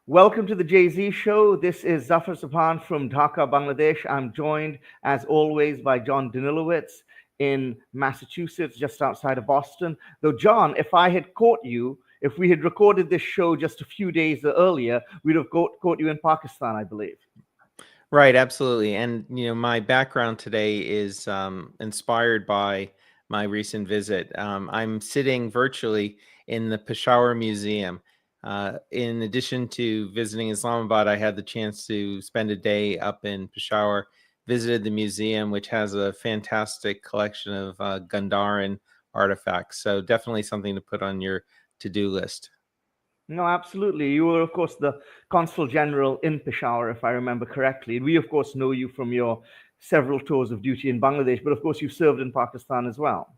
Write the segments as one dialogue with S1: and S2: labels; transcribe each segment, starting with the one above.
S1: Welcome to the Jay-Z Show. This is Zafar Sobhan from Dhaka, Bangladesh. I'm joined, as always, by John Danilowicz in Massachusetts, just outside of Boston. Though, John, if I had caught you, if we had recorded this show just a few days earlier, we'd have caught you in Pakistan, I believe.
S2: Right, absolutely. And my background today is inspired by my recent visit. I'm sitting virtually in the Peshawar Museum. In addition to visiting Islamabad, I had the chance to spend a day up in Peshawar, visited the museum, which has a fantastic collection of Gandharan artifacts. So definitely something to put on your to-do list.
S1: No, absolutely. You were, of course, the Consul General in Peshawar, if I remember correctly. And we, of course, know you from your several tours of duty in Bangladesh, but of course, you've served in Pakistan as well.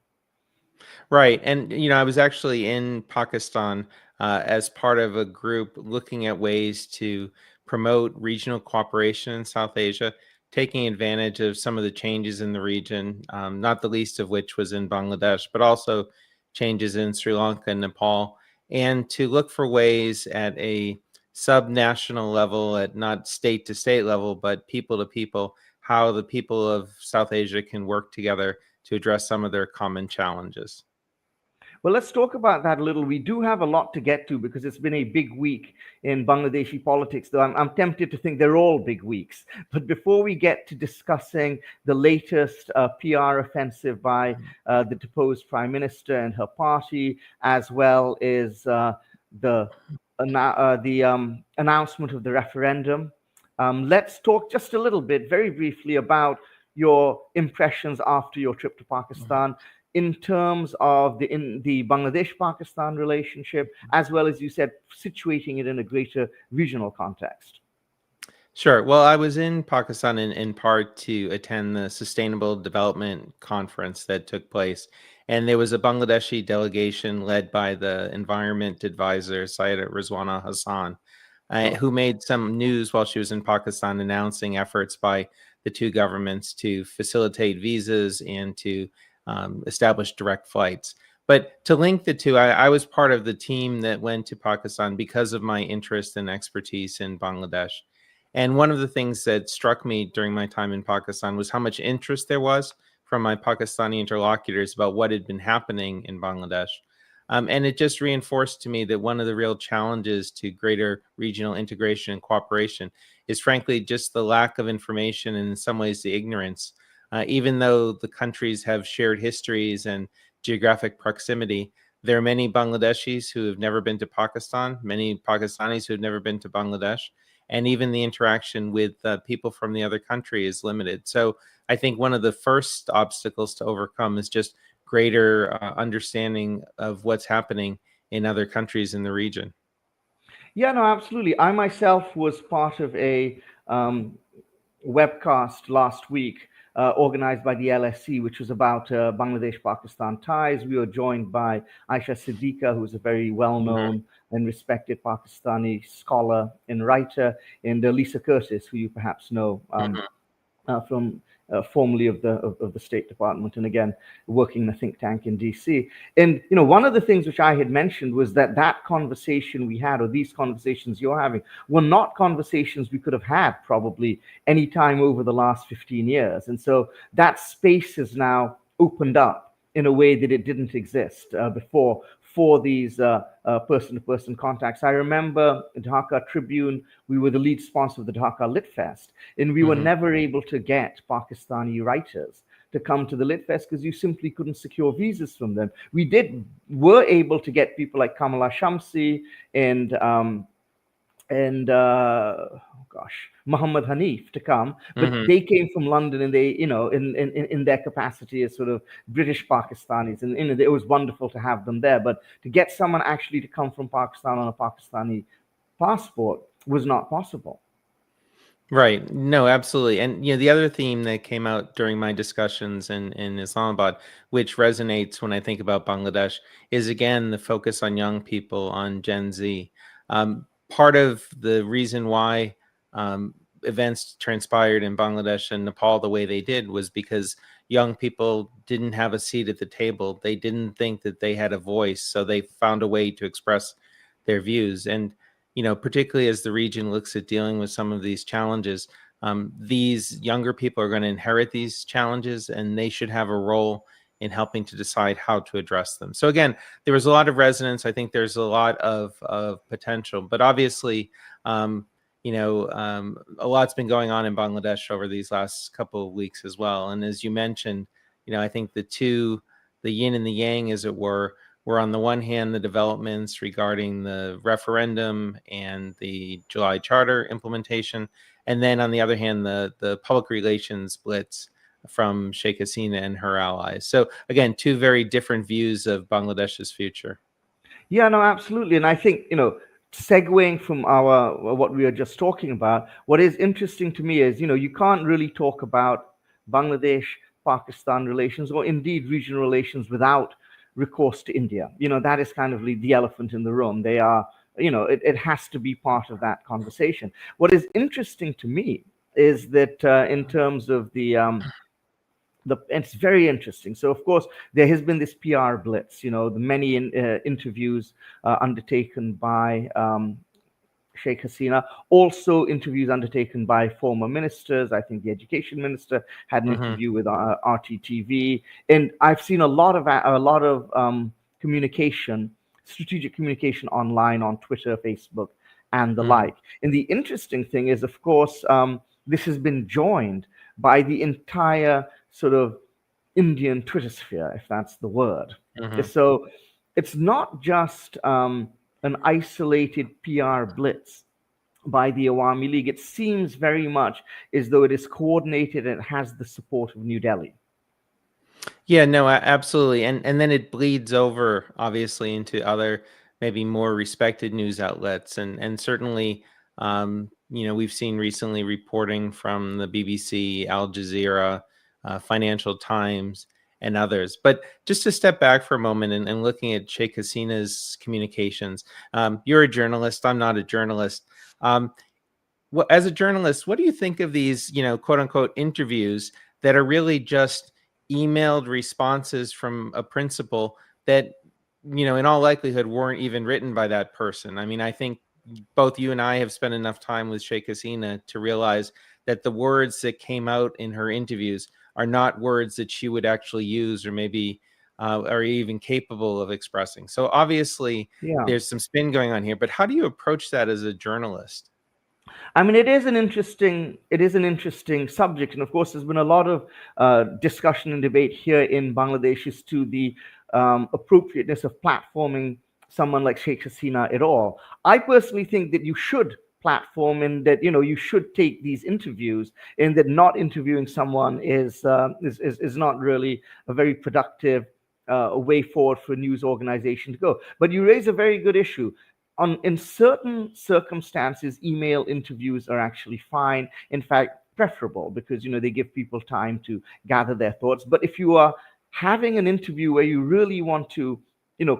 S2: Right. And, I was actually in Pakistan as part of a group looking at ways to promote regional cooperation in South Asia, taking advantage of some of the changes in the region, not the least of which was in Bangladesh, but also changes in Sri Lanka and Nepal, and to look for ways at a subnational level, at not state to state level, but people to people, how the people of South Asia can work together to address some of their common challenges.
S1: Well, let's talk about that a little. We do have a lot to get to because it's been a big week in Bangladeshi politics, though I'm tempted to think they're all big weeks. But before we get to discussing the latest PR offensive by the deposed prime minister and her party, as well as the announcement of the referendum, let's talk just a little bit, very briefly, about your impressions after your trip to Pakistan in terms of the Bangladesh-Pakistan relationship, as well as you said, situating it in a greater regional context.
S2: Sure. Well, I was in Pakistan in part to attend the Sustainable Development Conference that took place. And there was a Bangladeshi delegation led by the Environment Advisor, Syeda Rizwana Hassan, who made some news while she was in Pakistan announcing efforts by the two governments to facilitate visas and to establish direct flights. But to link the two, I was part of the team that went to Pakistan because of my interest and expertise in Bangladesh. And one of the things that struck me during my time in Pakistan was how much interest there was from my Pakistani interlocutors about what had been happening in Bangladesh. And it just reinforced to me that one of the real challenges to greater regional integration and cooperation is, frankly, just the lack of information and, in some ways, the ignorance. Even though the countries have shared histories and geographic proximity, there are many Bangladeshis who have never been to Pakistan, many Pakistanis who have never been to Bangladesh, and even the interaction with people from the other country is limited. So I think one of the first obstacles to overcome is just greater understanding of what's happening in other countries in the region.
S1: Yeah, no, absolutely. I myself was part of a webcast last week organized by the LSE, which was about Bangladesh-Pakistan ties. We were joined by Aisha Siddiqa, who's a very well-known and respected Pakistani scholar and writer, and Lisa Curtis, who you perhaps know from formerly of the State Department, and again working in a think tank in DC. And one of the things which I had mentioned was that conversation we had, or these conversations you're having, were not conversations we could have had probably any time over the last 15 years. And so that space has now opened up in a way that it didn't exist before for these person-to-person contacts. I remember Dhaka Tribune, we were the lead sponsor of the Dhaka Lit Fest, and we were never able to get Pakistani writers to come to the Lit Fest because you simply couldn't secure visas from them. We were able to get people like Kamala Shamsi and Muhammad Hanif to come, but they came from London, and they, in their capacity as sort of British Pakistanis, and it was wonderful to have them there. But to get someone actually to come from Pakistan on a Pakistani passport was not possible.
S2: Right. No, absolutely. And the other theme that came out during my discussions in Islamabad, which resonates when I think about Bangladesh, is again the focus on young people, on Gen Z. Part of the reason why events transpired in Bangladesh and Nepal the way they did was because young people didn't have a seat at the table. They didn't think that they had a voice, so they found a way to express their views. And particularly as the region looks at dealing with some of these challenges, these younger people are going to inherit these challenges, and they should have a role in helping to decide how to address them. So again, there was a lot of resonance. I think there's a lot of potential, but obviously, a lot's been going on in Bangladesh over these last couple of weeks as well. And as you mentioned, I think the yin and the yang, as it were on the one hand, the developments regarding the referendum and the July Charter implementation, and then on the other hand, the public relations blitz from Sheikh Hasina and her allies. So again, two very different views of Bangladesh's future.
S1: Yeah, no, absolutely. And I think, segueing from what we were just talking about, what is interesting to me is, you can't really talk about Bangladesh Pakistan relations, or indeed regional relations, without recourse to India. That is kind of the elephant in the room. They are, it has to be part of that conversation. What is interesting to me is that in terms of it's very interesting. So of course there has been this PR blitz, the many interviews undertaken by Sheikh Hasina, also interviews undertaken by former ministers. I think the education minister had an interview with RTTV, and I've seen a lot of communication, strategic communication online on Twitter, Facebook, and the like. And the interesting thing is, of course, this has been joined by the entire sort of Indian Twitter sphere, if that's the word. So it's not just an isolated PR blitz by the Awami League. It seems very much as though it is coordinated and has the support of New Delhi.
S2: Yeah, no, absolutely. And then it bleeds over, obviously, into other maybe more respected news outlets. And certainly, we've seen recently reporting from the BBC, Al Jazeera, Financial Times, and others. But just to step back for a moment and looking at Sheikh Hasina's communications, you're a journalist. I'm not a journalist. As a journalist, what do you think of these, quote unquote, interviews that are really just emailed responses from a principal that, in all likelihood, weren't even written by that person? I mean, I think both you and I have spent enough time with Sheikh Hasina to realize that the words that came out in her interviews are not words that she would actually use, or maybe are even capable of expressing. So obviously, there's some spin going on here. But how do you approach that as a journalist?
S1: I mean, it is an interesting subject, and of course, there's been a lot of discussion and debate here in Bangladesh as to the appropriateness of platforming someone like Sheikh Hasina at all. I personally think that you should platform, and that you should take these interviews, and that not interviewing someone is not really a very productive way forward for a news organization to go. But you raise a very good issue. In certain circumstances, email interviews are actually fine. In fact, preferable, because they give people time to gather their thoughts. But if you are having an interview where you really want to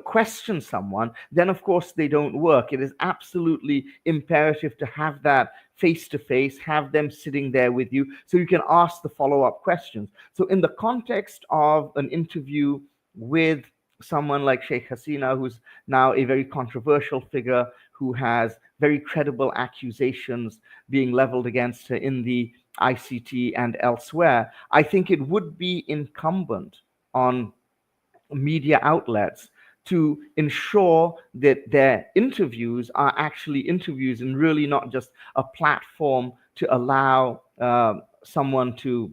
S1: question someone, then of course they don't work. It is absolutely imperative to have that face to face, have them sitting there with you so you can ask the follow-up questions. So in the context of an interview with someone like Sheikh Hasina, who's now a very controversial figure, who has very credible accusations being leveled against her in the ICT and elsewhere, I think it would be incumbent on media outlets to ensure that their interviews are actually interviews, and really not just a platform to allow someone to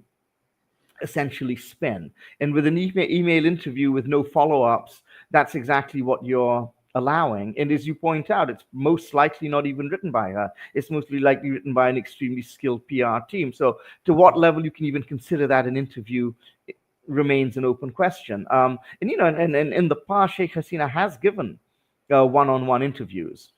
S1: essentially spin. And with an email interview with no follow-ups, that's exactly what you're allowing. And as you point out, it's most likely not even written by her. It's mostly likely written by an extremely skilled PR team. So to what level you can even consider that an interview remains an open question. And in the past, Sheikh Hasina has given one-on-one interviews,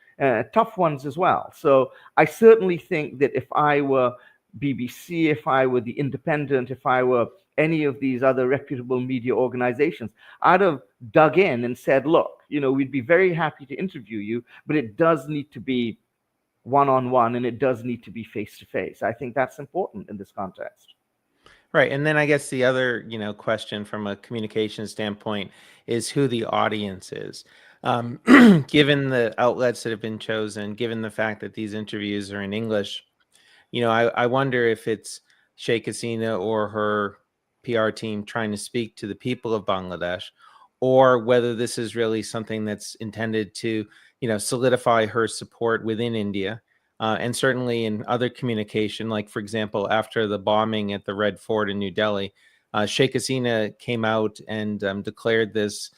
S1: tough ones as well. So I certainly think that if I were BBC, if I were The Independent, if I were any of these other reputable media organizations, I'd have dug in and said, look, we'd be very happy to interview you, but it does need to be one-on-one, and it does need to be face-to-face. I think that's important in this context.
S2: Right. And then I guess the other, question from a communication standpoint is who the audience is. Given the outlets that have been chosen, given the fact that these interviews are in English, I wonder if it's Sheikh Hasina or her PR team trying to speak to the people of Bangladesh, or whether this is really something that's intended to, solidify her support within India. And certainly in other communication, like, for example, after the bombing at the Red Fort in New Delhi, Sheikh Hasina came out and declared this,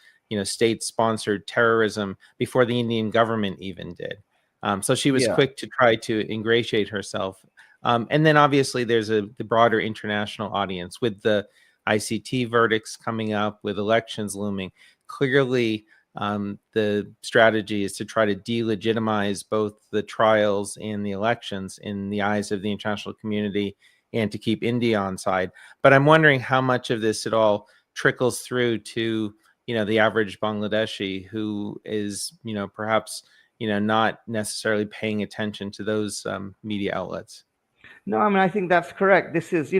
S2: state-sponsored terrorism before the Indian government even did. So she was
S1: Yeah.
S2: quick to try to ingratiate herself. And then obviously there's the broader international audience with the ICT verdicts coming up, with elections looming. Clearly, the strategy is to try to delegitimize both the trials and the elections in the eyes of the international community, and to keep India on side. But I'm wondering how much of this at all trickles through to, the average Bangladeshi who is, perhaps, not necessarily paying attention to those media outlets.
S1: No, I mean, I think that's correct. This is,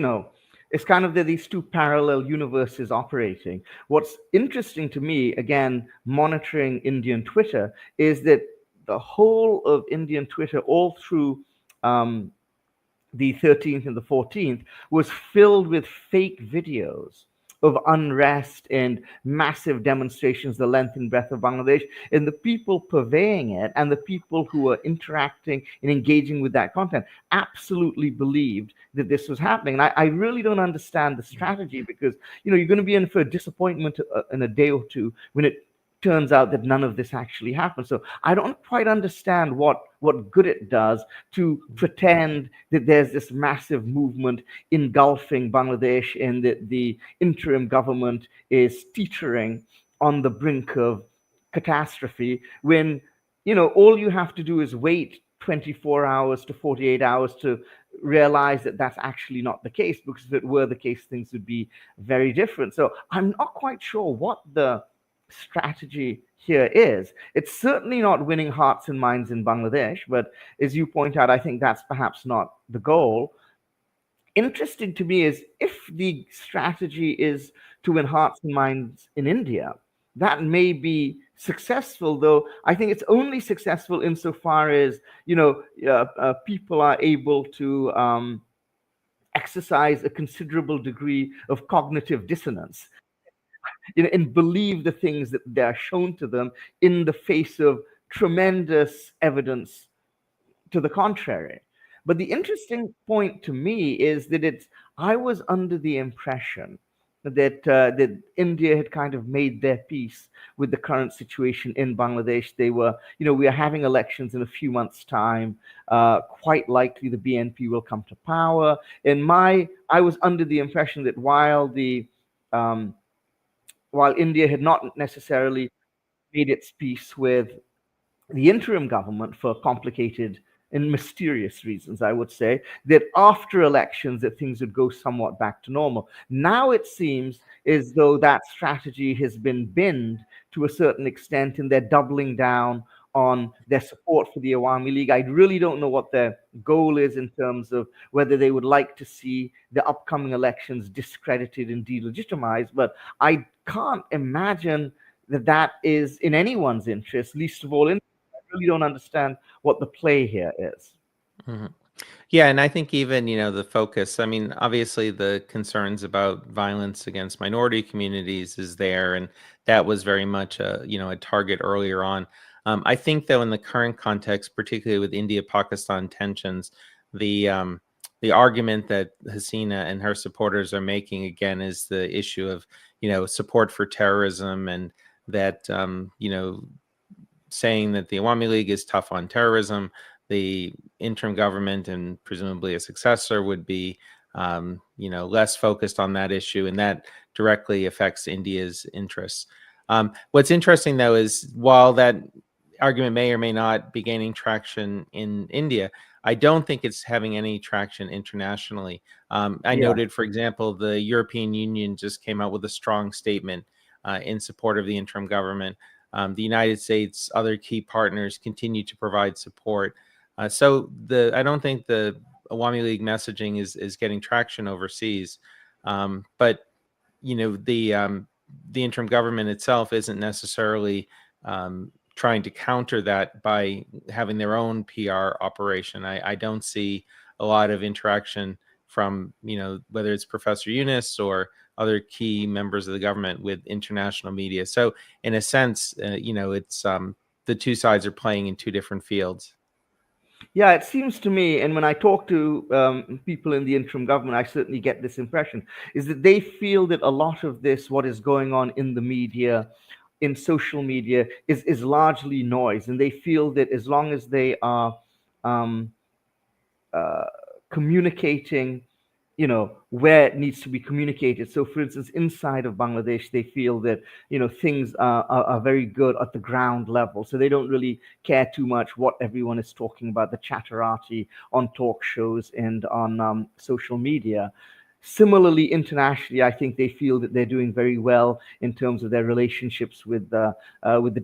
S1: it's kind of these two parallel universes operating. What's interesting to me, again, monitoring Indian Twitter, is that the whole of Indian Twitter, all through the 13th and the 14th, was filled with fake videos of unrest and massive demonstrations the length and breadth of Bangladesh. And the people purveying it and the people who were interacting and engaging with that content absolutely believed that this was happening. And I really don't understand the strategy, because you're going to be in for a disappointment in a day or two when it turns out that none of this actually happened. So I don't quite understand what good it does to pretend that there's this massive movement engulfing Bangladesh and that the interim government is teetering on the brink of catastrophe, when all you have to do is wait 24 hours to 48 hours to realize that that's actually not the case, because if it were the case, things would be very different. So I'm not quite sure what the strategy here is. It's certainly not winning hearts and minds in Bangladesh, but as you point out, I think that's perhaps not the goal. Interesting to me is, if the strategy is to win hearts and minds in India, that may be successful, though I think it's only successful insofar as people are able to exercise a considerable degree of cognitive dissonance, and believe the things that they are shown to them in the face of tremendous evidence to the contrary. But the interesting point to me is that I was under the impression that India had kind of made their peace with the current situation in Bangladesh. They were, we are having elections in a few months' time. Quite likely the BNP will come to power. I was under the impression that while India had not necessarily made its peace with the interim government for complicated and mysterious reasons, I would say, that after elections that things would go somewhat back to normal. Now it seems as though that strategy has been binned to a certain extent, and they're doubling down on their support for the Awami League. I really don't know what their goal is in terms of whether they would like to see the upcoming elections discredited and delegitimized, but I can't imagine that is in anyone's interest, least of all in. I really don't understand what the play here is.
S2: Mhm. Yeah, and I think even, the focus, I mean, obviously the concerns about violence against minority communities is there, and that was very much a target earlier on. I think though in the current context, particularly with India-Pakistan tensions, the argument that Hasina and her supporters are making again is the issue of, support for terrorism, and that, saying that the Awami League is tough on terrorism. The interim government and presumably a successor would be, less focused on that issue, and that directly affects India's interests. What's interesting, though, is while that argument may or may not be gaining traction in India, I don't think it's having any traction internationally. I
S1: Yeah.
S2: noted, for example, the European Union just came out with a strong statement in support of the interim government. The United States, other key partners continue to provide support. So I don't think the Awami League messaging is getting traction overseas, but the interim government itself isn't necessarily trying to counter that by having their own PR operation. I don't see a lot of interaction from, whether it's Professor Yunus or other key members of the government with international media. So in a sense, it's the two sides are playing in two different fields.
S1: Yeah, it seems to me, and when I talk to people in the interim government, I certainly get this impression, is that they feel that a lot of this, what is going on in the media, in social media, is largely noise. And they feel that as long as they are um, uh, communicating, where it needs to be communicated. So, for instance, inside of Bangladesh, they feel that things are very good at the ground level. So they don't really care too much what everyone is talking about, the chatterati on talk shows and on social media. Similarly, internationally, I think they feel that they're doing very well in terms of their relationships with the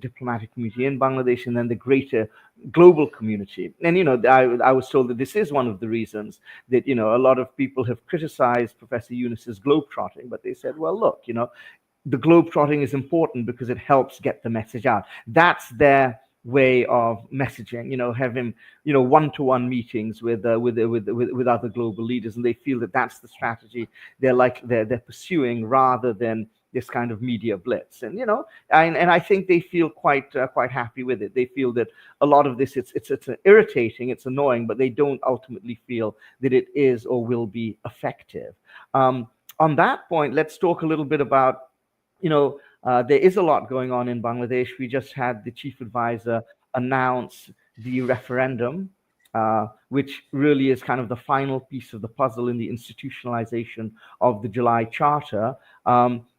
S1: diplomatic community in Bangladesh and then the greater global community. And I was told that this is one of the reasons that a lot of people have criticized Professor Yunus's globetrotting, but they said, well, look, the globetrotting is important because it helps get the message out. That's their way of messaging, have him, one-to-one meetings with other global leaders, and they feel that that's the strategy they're pursuing rather than this kind of media blitz. And and I think they feel quite happy with it. They feel that a lot of this it's irritating, it's annoying, but they don't ultimately feel that it is or will be effective. On that point, let's talk a little bit about there is a lot going on in Bangladesh. We just had the chief advisor announce the referendum, which really is kind of the final piece of the puzzle in the institutionalization of the July Charter.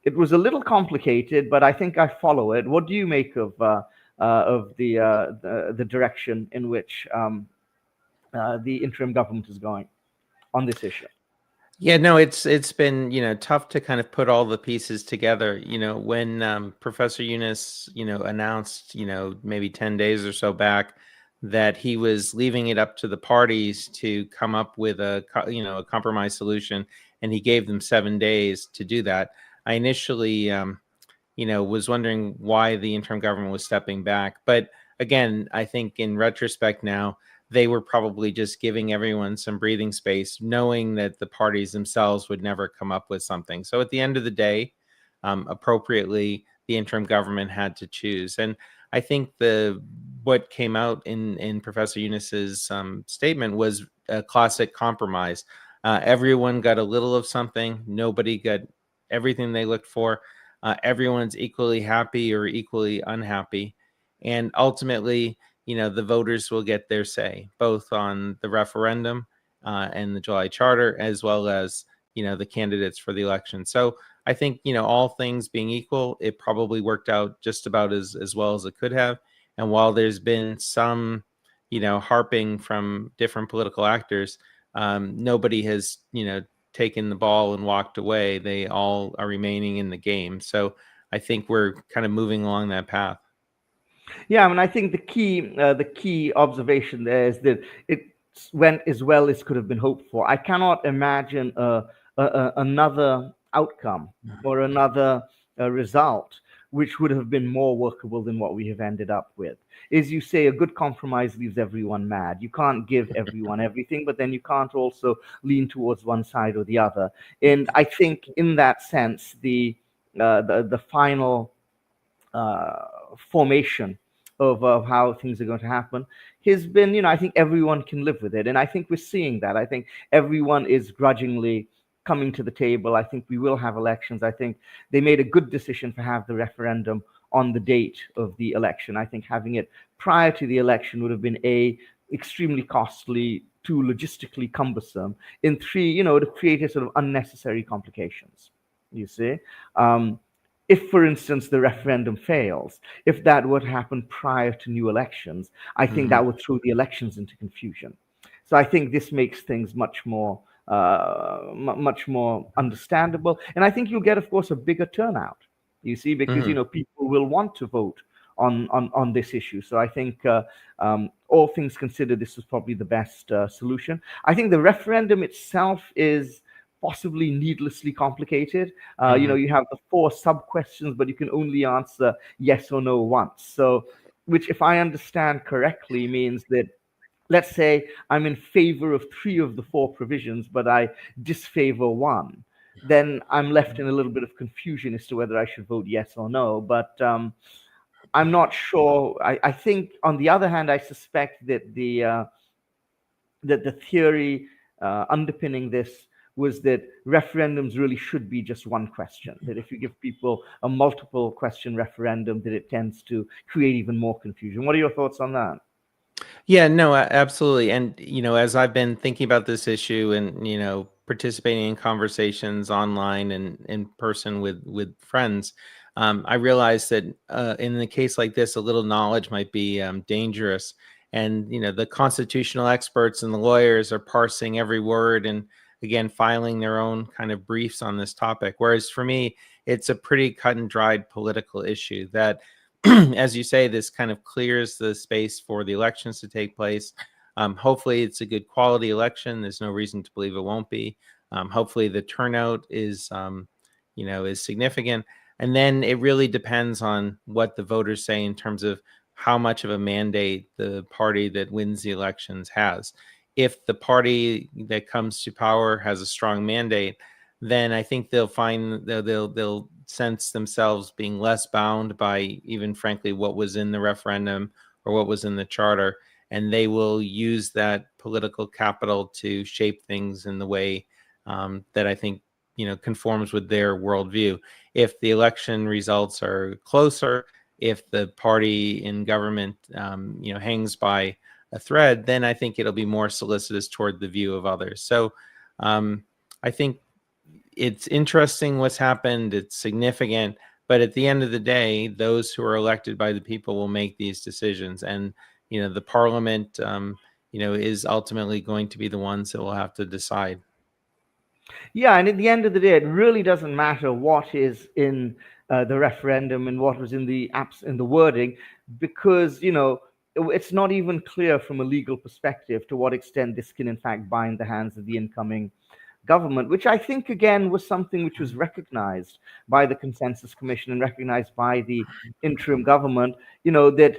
S1: It was a little complicated, but I think I follow it. What do you make of the direction in which the interim government is going on this issue?
S2: Yeah, no, it's been, tough to kind of put all the pieces together. When Professor Yunus, announced, maybe 10 days or so back that he was leaving it up to the parties to come up with a compromise solution, and he gave them 7 days to do that. I initially, was wondering why the interim government was stepping back. But again, I think in retrospect now, they were probably just giving everyone some breathing space, knowing that the parties themselves would never come up with something. So at the end of the day, appropriately, the interim government had to choose. And I think what came out in Professor Yunus's statement was a classic compromise. Everyone got a little of something. Nobody got everything they looked for. Everyone's equally happy or equally unhappy. And ultimately, the voters will get their say, both on the referendum and the July Charter, as well as, the candidates for the election. So I think, all things being equal, it probably worked out just about as well as it could have. And while there's been some, harping from different political actors, nobody has, taken the ball and walked away. They all are remaining in the game. So I think we're kind of moving along that path.
S1: Yeah, I mean, I think the key observation there is that it went as well as could have been hoped for. I cannot imagine another outcome or another result which would have been more workable than what we have ended up with. As you say, a good compromise leaves everyone mad. You can't give everyone everything, but then you can't also lean towards one side or the other. And I think, in that sense, the final formation of how things are going to happen has been, I think everyone can live with it. And I think we're seeing that. I think everyone is grudgingly coming to the table. I think we will have elections. I think they made a good decision to have the referendum on the date of the election. I think having it prior to the election would have been extremely costly, too logistically cumbersome, and three, to create a sort of unnecessary complications, you see. If, for instance, the referendum fails, if that would happen prior to new elections, I think that would throw the elections into confusion. So I think this makes things much more understandable, and I think you'll get, of course, a bigger turnout. You see, because people will want to vote on this issue. So I think, all things considered, this is probably the best solution. I think the referendum itself is possibly needlessly complicated. You have the 4 sub questions, but you can only answer yes or no once. So, which, if I understand correctly, means that, let's say I'm in favor of 3 of the 4 provisions, but I disfavor one, then I'm left in a little bit of confusion as to whether I should vote yes or no. But I'm not sure. I think, on the other hand, I suspect that the theory underpinning this was that referendums really should be just one question. That if you give people a multiple question referendum, that it tends to create even more confusion. What are your thoughts on that?
S2: Yeah, no, absolutely. And, as I've been thinking about this issue and, participating in conversations online and in person with friends, I realized that in a case like this, a little knowledge might be dangerous. And, the constitutional experts and the lawyers are parsing every word and, again, filing their own kind of briefs on this topic. Whereas for me, it's a pretty cut and dried political issue that, as you say, this kind of clears the space for the elections to take place. Hopefully, it's a good quality election. There's no reason to believe it won't be. Hopefully, the turnout is significant. And then it really depends on what the voters say in terms of how much of a mandate the party that wins the elections has. If the party that comes to power has a strong mandate, then I think they'll find they'll sense themselves being less bound by even, frankly, what was in the referendum or what was in the charter, and they will use that political capital to shape things in the way that I think conforms with their worldview. If the election results are closer, if the party in government hangs by a thread, then I think it'll be more solicitous toward the view of others. So I think it's interesting what's happened. It's significant. But at the end of the day, those who are elected by the people will make these decisions. And, the parliament, is ultimately going to be the ones that will have to decide.
S1: Yeah, and at the end of the day, it really doesn't matter what is in the referendum and what was in the apps in the wording, because it's not even clear from a legal perspective to what extent this can in fact bind the hands of the incoming government, which I think again was something which was recognized by the Consensus Commission and recognized by the interim government. That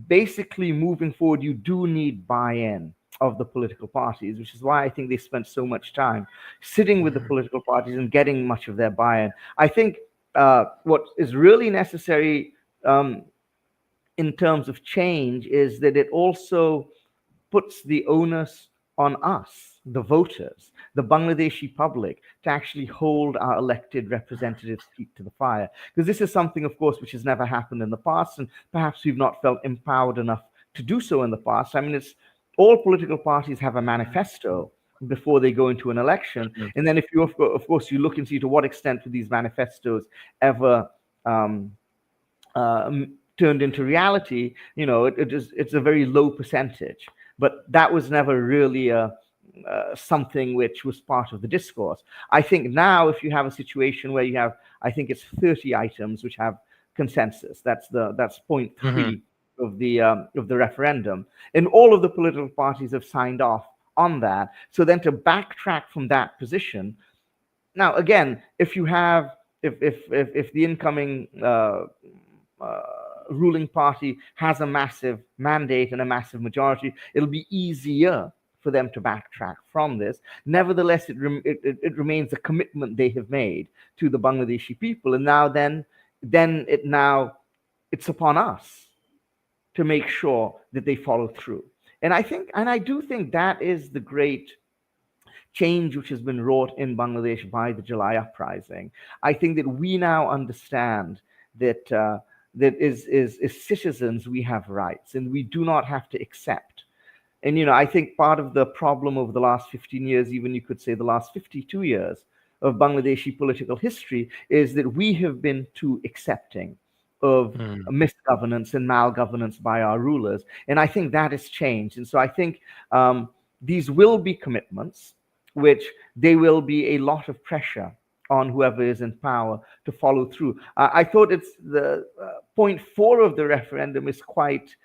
S1: basically moving forward, you do need buy-in of the political parties, which is why I think they spent so much time sitting with the political parties and getting much of their buy-in. I think what is really necessary in terms of change is that it also puts the onus on us, the voters, the Bangladeshi public, to actually hold our elected representatives' feet to the fire. Because this is something, of course, which has never happened in the past, and perhaps we've not felt empowered enough to do so in the past. I mean, all political parties have a manifesto before they go into an election. And then if you, of course, you look and see to what extent do these manifestos ever turned into reality, it's a very low percentage. But that was never really something which was part of the discourse. I think now, if you have a situation where you have, I think it's 30 items which have consensus. That's point 3 of the referendum, and all of the political parties have signed off on that. So then to backtrack from that position, now again, if the incoming ruling party has a massive mandate and a massive majority, it'll be easier for them to backtrack from this. Nevertheless, it remains a commitment they have made to the Bangladeshi people, and now it's upon us to make sure that they follow through. And I do think that is the great change which has been wrought in Bangladesh by the July uprising. I think that we now understand that as citizens we have rights, and we do not have to accept. And I think part of the problem over the last 15 years, even you could say the last 52 years of Bangladeshi political history, is that we have been too accepting of misgovernance and malgovernance by our rulers. And I think that has changed. And so I think these will be commitments, which there will be a lot of pressure on whoever is in power to follow through. I thought it's the point 4 of the referendum is quite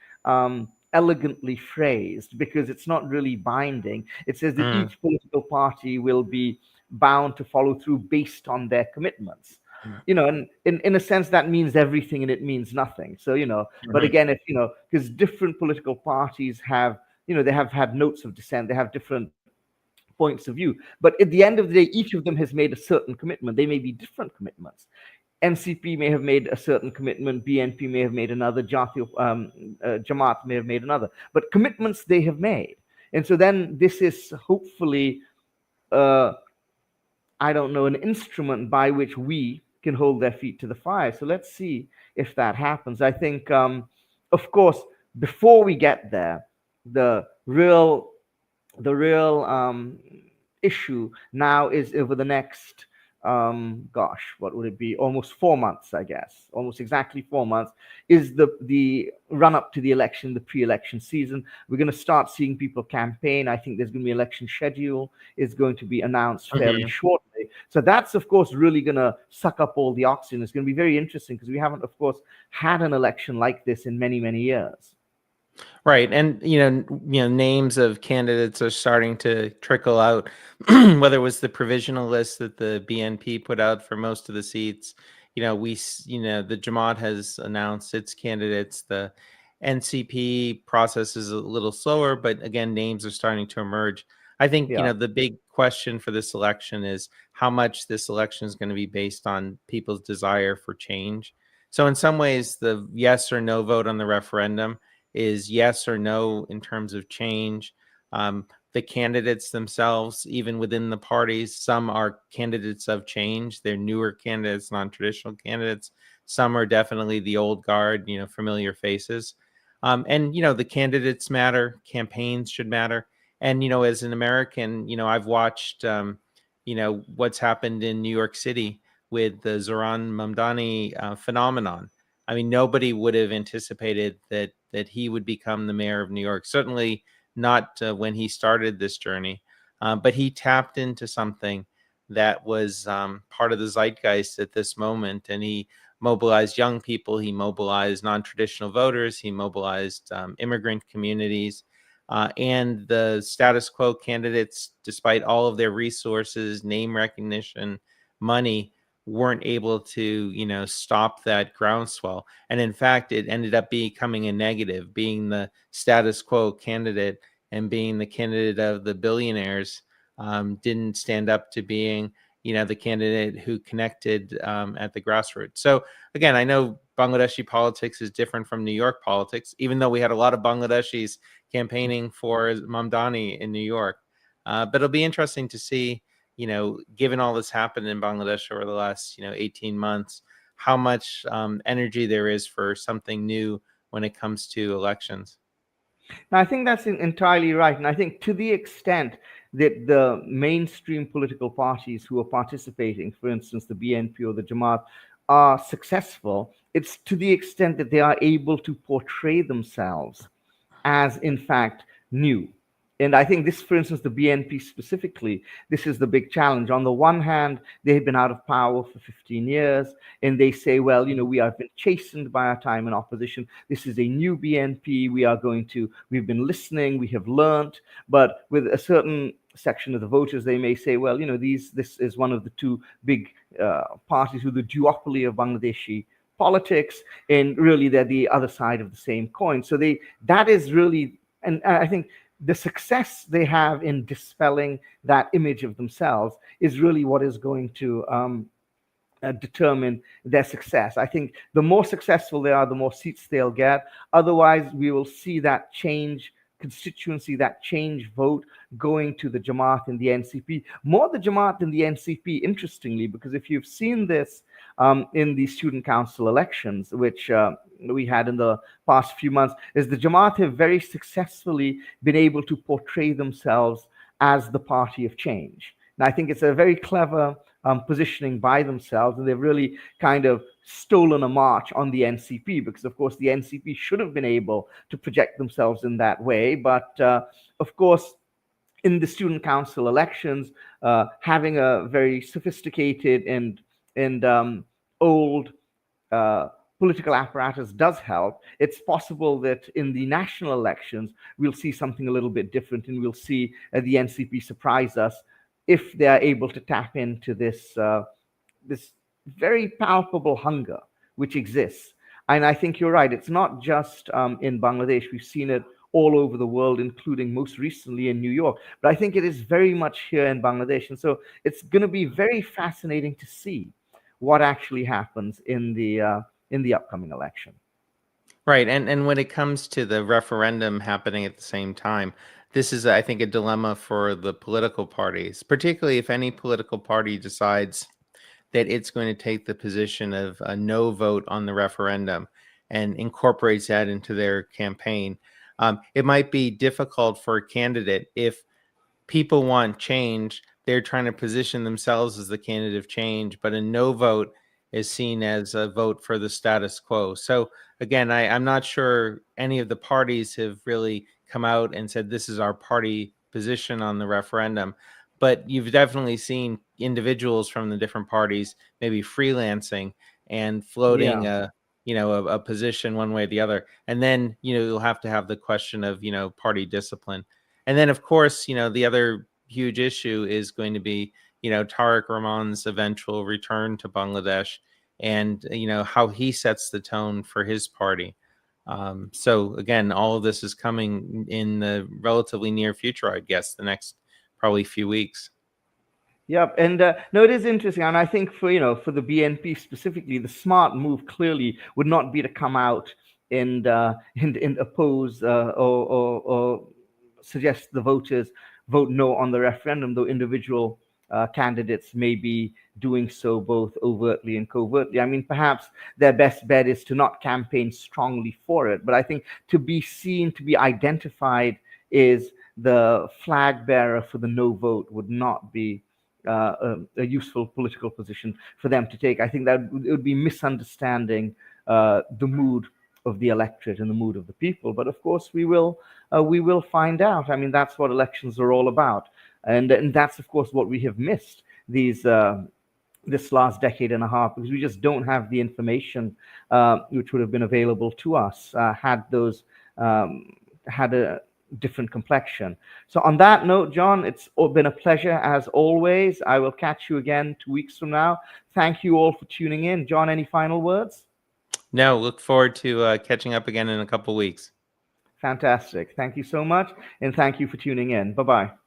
S1: elegantly phrased, because it's not really binding. It says that each political party will be bound to follow through based on their commitments. And in a sense that means everything and it means nothing. So but again, if because different political parties have they have had notes of dissent, they have different points of view, but at the end of the day each of them has made a certain commitment. They may be different commitments. NCP may have made a certain commitment, BNP may have made another, Jamaat may have made another, but commitments they have made. And so then this is hopefully I don't know, an instrument by which we can hold their feet to the fire. So let's see if that happens. I think, of course, before we get there, the real issue now is over the next, what would it be? Almost 4 months, I guess, almost exactly 4 months, is the run up to the election, the pre-election season. We're going to start seeing people campaign. I think there's going to be an election schedule is going to be announced fairly shortly. So that's, of course, really going to suck up all the oxygen. It's going to be very interesting because we haven't, of course, had an election like this in many, many years.
S2: Right. And, names of candidates are starting to trickle out, whether it was the provisional list that the BNP put out for most of the seats. The Jamaat has announced its candidates. The NCP process is a little slower, but again, names are starting to emerge. I think, the big question for this election is how much this election is going to be based on people's desire for change. So in some ways, the yes or no vote on the referendum is yes or no in terms of change. The candidates themselves, even within the parties, some are candidates of change. They're newer candidates, non-traditional candidates. Some are definitely the old guard, familiar faces. And the candidates matter. Campaigns should matter. And, as an American, I've watched, what's happened in New York City with the Zohran Mamdani phenomenon. I mean, nobody would have anticipated that he would become the mayor of New York. Certainly not when he started this journey, but he tapped into something that was part of the zeitgeist at this moment, and he mobilized young people, he mobilized non-traditional voters, he mobilized immigrant communities, and the status quo candidates, despite all of their resources, name recognition, money, weren't able to, stop that groundswell. And in fact, it ended up becoming a negative. Being the status quo candidate and being the candidate of the billionaires didn't stand up to being, the candidate who connected at the grassroots. So again, I know Bangladeshi politics is different from New York politics, even though we had a lot of Bangladeshis campaigning for Mamdani in New York. But it'll be interesting to see, given all this happened in Bangladesh over the last, 18 months, how much energy there is for something new when it comes to elections.
S1: Now, I think that's entirely right. And I think to the extent that the mainstream political parties who are participating, for instance, the BNP or the Jamaat, are successful, it's to the extent that they are able to portray themselves as, in fact, new. And I think this, for instance, the BNP specifically, this is the big challenge. On the one hand, they've been out of power for 15 years, and they say, well, we have been chastened by our time in opposition. This is a new BNP. We've been listening, we have learnt. But with a certain section of the voters, they may say, well, this is one of the two big parties with the duopoly of Bangladeshi politics, and really they're the other side of the same coin. So that is really, and I think the success they have in dispelling that image of themselves is really what is going to determine their success. I think the more successful they are, the more seats they'll get. Otherwise, we will see that change constituency, that change vote going to the Jamaat and the NCP. More the Jamaat than the NCP, interestingly, because if you've seen this in the student council elections, which we had in the past few months, is the Jamaat have very successfully been able to portray themselves as the party of change. And I think it's a very clever positioning by themselves, and they've really kind of stolen a march on the NCP, because of course the NCP should have been able to project themselves in that way. But of course, in the student council elections, having a very sophisticated and old political apparatus does help. It's possible that in the national elections, we'll see something a little bit different, and we'll see the NCP surprise us if they are able to tap into this very palpable hunger which exists. And I think you're right. It's not just in Bangladesh. We've seen it all over the world, including most recently in New York. But I think it is very much here in Bangladesh. And so it's going to be very fascinating to see what actually happens in the upcoming election.
S2: Right. And when it comes to the referendum happening at the same time, this is, I think, a dilemma for the political parties, particularly if any political party decides that it's going to take the position of a no vote on the referendum and incorporates that into their campaign. It might be difficult for a candidate if people want change. They're trying to position themselves as the candidate of change, but a no vote is seen as a vote for the status quo. So again, I'm not sure any of the parties have really come out and said this is our party position on the referendum. But you've definitely seen individuals from the different parties maybe freelancing and floating
S1: Yeah.
S2: a position one way or the other. And then, you'll have to have the question of, party discipline. And then, of course, the other huge issue is going to be, Tariq Rahman's eventual return to Bangladesh and, how he sets the tone for his party. So, again, all of this is coming in the relatively near future, I guess, the next probably few weeks.
S1: Yep, and no, it is interesting, and I think for the BNP specifically, the smart move clearly would not be to come out and oppose or suggest the voters vote no on the referendum, though individual candidates may be doing so both overtly and covertly. I mean, perhaps their best bet is to not campaign strongly for it, but I think to be seen, to be identified is the flag bearer for the no vote would not be a useful political position for them to take. I think that it would be misunderstanding the mood of the electorate and the mood of the people. But of course, we will find out. I mean, that's what elections are all about, and that's of course what we have missed this last decade and a half, because we just don't have the information which would have been available to us had those had a different complexion. So on that note, Jon, it's been a pleasure as always. I will catch you again 2 weeks from now. Thank you all for tuning in. Jon, any final words?
S2: No, look forward to catching up again in a couple weeks.
S1: Fantastic. Thank you so much. And thank you for tuning in. Bye-bye.